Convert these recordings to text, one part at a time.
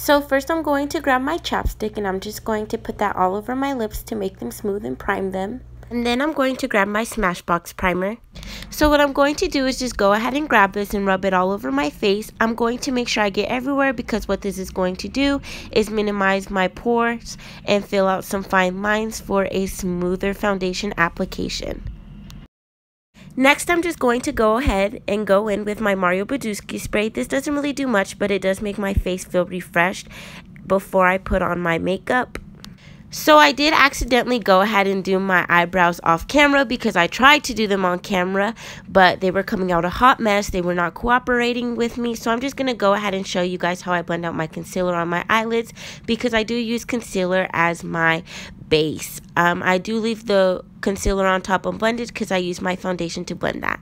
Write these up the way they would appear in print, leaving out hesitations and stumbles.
So first I'm going to grab my chapstick and I'm just going to put that all over my lips to make them smooth and prime them. And then I'm going to grab my Smashbox primer. So what I'm going to do is just go ahead and grab this and rub it all over my face. I'm going to make sure I get everywhere because what this is going to do is minimize my pores and fill out some fine lines for a smoother foundation application. Next, I'm just going to go ahead and go in with my Badescu spray. This doesn't really do much, but it does make my face feel refreshed before I put on my makeup. So I did accidentally go ahead and do my eyebrows off camera because I tried to do them on camera, but they were coming out a hot mess. They were not cooperating with me. So I'm just going to go ahead and show you guys how I blend out my concealer on my eyelids because I do use concealer as my base. I do leave the concealer on top unblended because I use my foundation to blend that.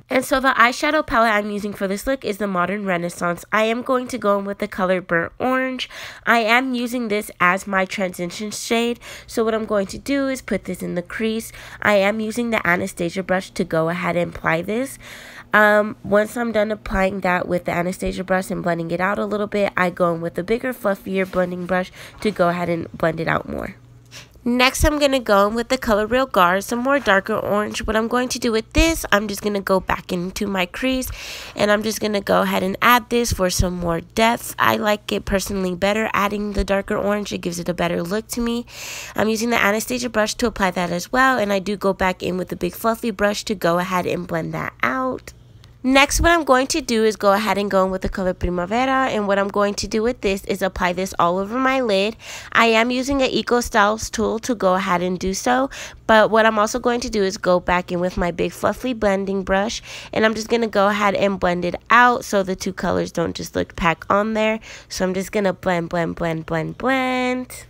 And so the eyeshadow palette I'm using for this look is the Modern Renaissance. I am going to go in with the color Burnt Orange. I am using this as my transition shade. So what I'm going to do is put this in the crease. I am using the Anastasia brush to go ahead and apply this. Once I'm done applying that with the Anastasia brush and blending it out a little bit, I go in with a bigger, fluffier blending brush to go ahead and blend it out more. Next, I'm going to go in with the color Real Guard, some more darker orange. What I'm going to do with this, I'm just going to go back into my crease and I'm just going to go ahead and add this for some more depth. I like it personally better adding the darker orange. It gives it a better look to me. I'm using the Anastasia brush to apply that as well, and I do go back in with the big fluffy brush to go ahead and blend that out. Next, what I'm going to do is go ahead and go in with the color Primavera, and what I'm going to do with this is apply this all over my lid. I am using an Eco Styles tool to go ahead and do so, but what I'm also going to do is go back in with my big fluffy blending brush, and I'm just going to go ahead and blend it out so the two colors don't just look packed on there. So I'm just going to blend, blend, blend, blend, blend.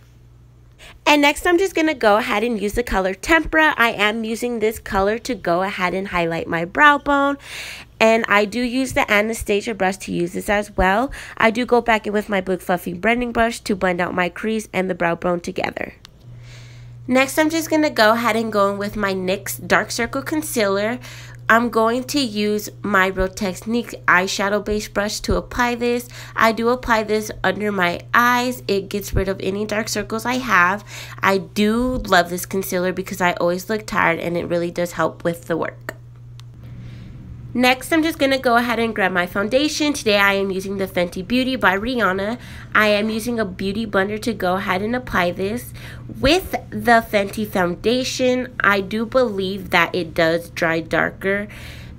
And next, I'm just going to go ahead and use the color Tempera. I am using this color to go ahead and highlight my brow bone. And I do use the Anastasia brush to use this as well. I do go back in with my big fluffy blending brush to blend out my crease and the brow bone together. Next, I'm just going to go ahead and go in with my NYX Dark Circle Concealer. I'm going to use my Real Techniques eyeshadow base brush to apply this. I do apply this under my eyes. It gets rid of any dark circles I have. I do love this concealer because I always look tired and it really does help with the work. Next, I'm just going to go ahead and grab my foundation. Today, I am using the Fenty Beauty by Rihanna. I am using a beauty blender to go ahead and apply this. With the Fenty foundation, I do believe that it does dry darker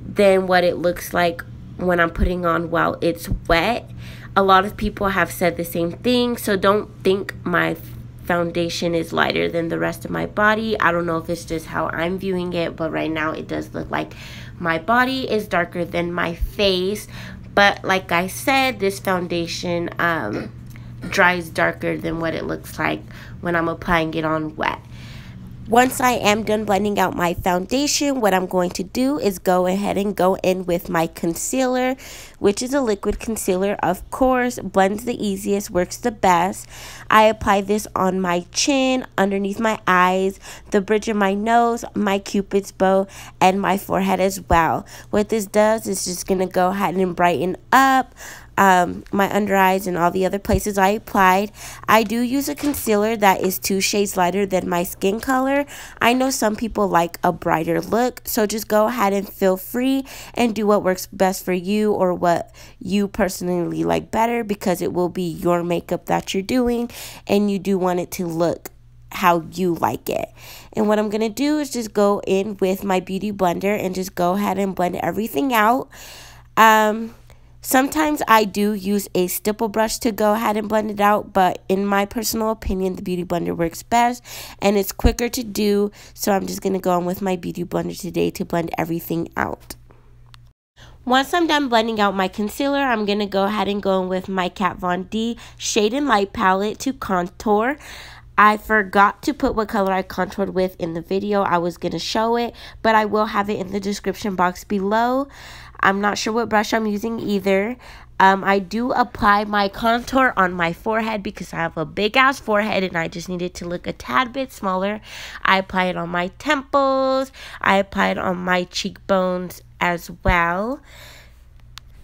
than what it looks like when I'm putting on while it's wet. A lot of people have said the same thing, so don't think my foundation is lighter than the rest of my body. I don't know if it's just how I'm viewing it, but right now it does look like my body is darker than my face. But like I said, this foundation dries darker than what it looks like when I'm applying it on wet. Once I am done blending out my foundation, what I'm going to do is go ahead and go in with my concealer, which is a liquid concealer, of course. Blends the easiest, works the best. I apply this on my chin, underneath my eyes, the bridge of my nose, my cupid's bow, and my forehead as well. What this does is just going to go ahead and brighten up my under eyes and all the other places I applied. I do use a concealer that is 2 shades lighter than my skin color. I know some people like a brighter look, so just go ahead and feel free and do what works best for you or what you personally like better, because it will be your makeup that you're doing and you do want it to look how you like it. And what I'm going to do is just go in with my beauty blender and just go ahead and blend everything out. Sometimes I do use a stipple brush to go ahead and blend it out, but in my personal opinion, the Beauty Blender works best and it's quicker to do, so I'm just going to go in with my Beauty Blender today to blend everything out. Once I'm done blending out my concealer, I'm going to go ahead and go in with my Kat Von D Shade and Light palette to contour. I forgot to put what color I contoured with in the video. I was going to show it, but I will have it in the description box below. I'm not sure what brush I'm using either. I do apply my contour on my forehead because I have a big ass forehead and I just need it to look a tad bit smaller. I apply it on my temples. I apply it on my cheekbones as well.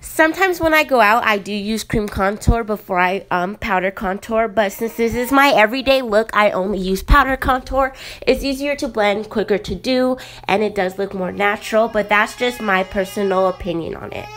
Sometimes when I go out, I do use cream contour before I powder contour. But since this is my everyday look, I only use powder contour. It's easier to blend, quicker to do, and it does look more natural. But that's just my personal opinion on it.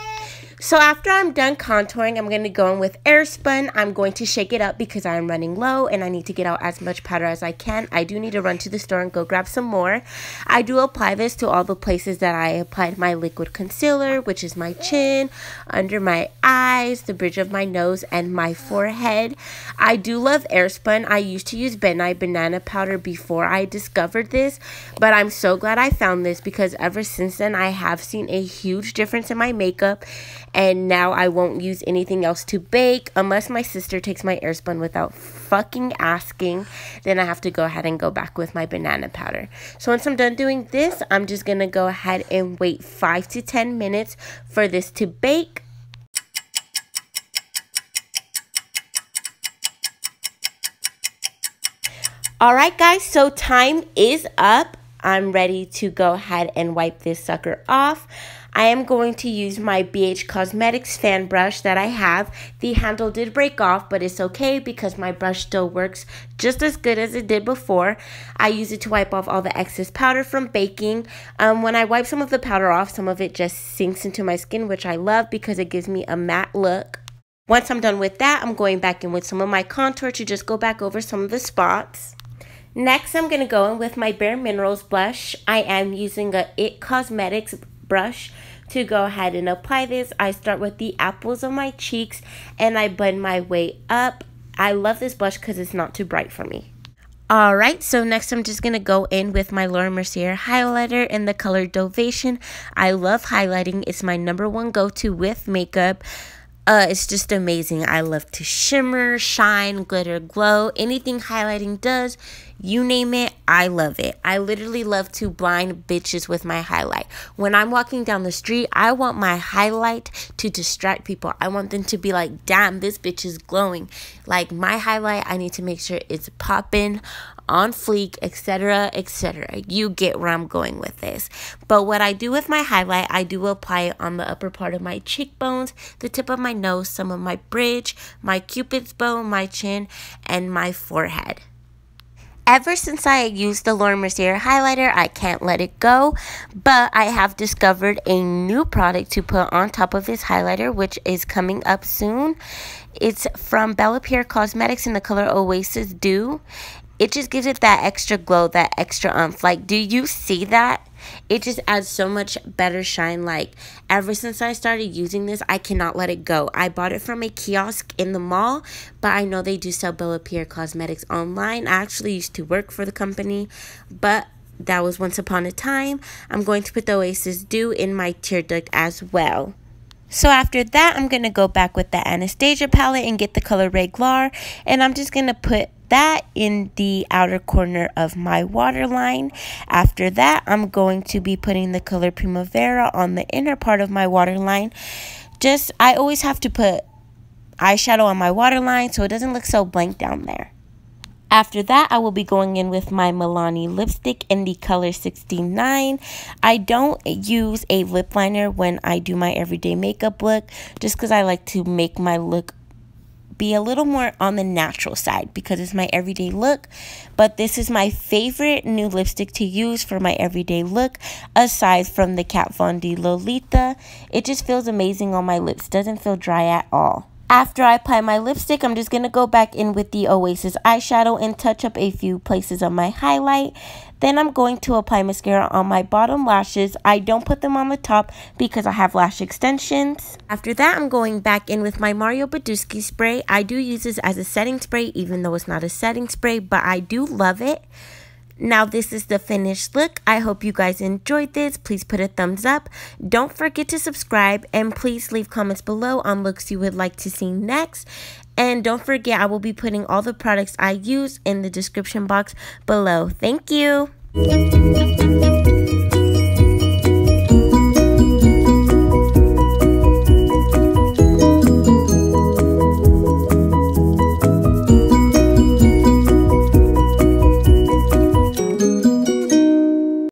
So after I'm done contouring, I'm going to go in with Airspun. I'm going to shake it up because I'm running low and I need to get out as much powder as I can. I do need to run to the store and go grab some more. I do apply this to all the places that I applied my liquid concealer, which is my chin, under my eyes, the bridge of my nose, and my forehead. I do love Airspun. I used to use Benai banana powder before I discovered this, but I'm so glad I found this because ever since then I have seen a huge difference in my makeup. And now I won't use anything else to bake unless my sister takes my Airspun without fucking asking. Then I have to go ahead and go back with my banana powder. So once I'm done doing this, I'm just going to go ahead and wait 5 to 10 minutes for this to bake. Alright guys, so time is up. I'm ready to go ahead and wipe this sucker off. I am going to use my Pierre Cosmetics fan brush that I have. The handle did break off, but it's okay because my brush still works just as good as it did before. I use it to wipe off all the excess powder from baking. When I wipe some of the powder off, some of it just sinks into my skin, which I love because it gives me a matte look. Once I'm done with that, I'm going back in with some of my contour to just go back over some of the spots. Next, I'm going to go in with my Bare Minerals blush. I am using a It Cosmetics brush to go ahead and apply this. I start with the apples of my cheeks and I blend my way up. I love this blush because it's not too bright for me. Alright, so next I'm just going to go in with my Mercier highlighter in the color Dovation. I love highlighting. It's my #1 go-to with makeup. It's just amazing. I love to shimmer, shine, glitter, glow. Anything highlighting does, you name it, I love it. I literally love to blind bitches with my highlight. When I'm walking down the street, I want my highlight to distract people. I want them to be like, damn, this bitch is glowing. Like my highlight, I need to make sure it's popping, on fleek, etc., etc. You get where I'm going with this. But what I do with my highlight, I do apply it on the upper part of my cheekbones, the tip of my nose, some of my bridge, my cupid's bow, my chin, and my forehead. Ever since I used the Mercier highlighter, I can't let it go, but I have discovered a new product to put on top of this highlighter, which is coming up soon. It's from Pierre Cosmetics in the color Oasis Dew. It just gives it that extra glow, that extra umph. Like, do you see that? It just adds so much better shine. Like, ever since I started using this, I cannot let it go. I bought it from a kiosk in the mall, but I know they do sell Pierre Cosmetics online. I actually used to work for the company, but that was once upon a time. I'm going to put the Oasis Dew in my tear duct as well. So after that, I'm going to go back with the Anastasia palette and get the color Reglar, and I'm just going to put that in the outer corner of my waterline. After that, I'm going to be putting the color Primavera on the inner part of my waterline. I always have to put eyeshadow on my waterline so it doesn't look so blank down there. After that, I will be going in with my Milani lipstick in the color 69. I don't use a lip liner when I do my everyday makeup look, just because I like to make my look be a little more on the natural side because it's my everyday look. But this is my favorite new lipstick to use for my everyday look, aside from the Kat Von D Lolita. It just feels amazing on my lips. Doesn't feel dry at all. After I apply my lipstick, I'm just going to go back in with the Oasis eyeshadow and touch up a few places on my highlight. Then I'm going to apply mascara on my bottom lashes. I don't put them on the top because I have lash extensions. After that, I'm going back in with my Mario Badescu spray. I do use this as a setting spray, even though it's not a setting spray, but I do love it. Now this is the finished look. I hope you guys enjoyed this. Please put a thumbs up. Don't forget to subscribe and please leave comments below on looks you would like to see next. And don't forget, I will be putting all the products I use in the description box below. Thank you.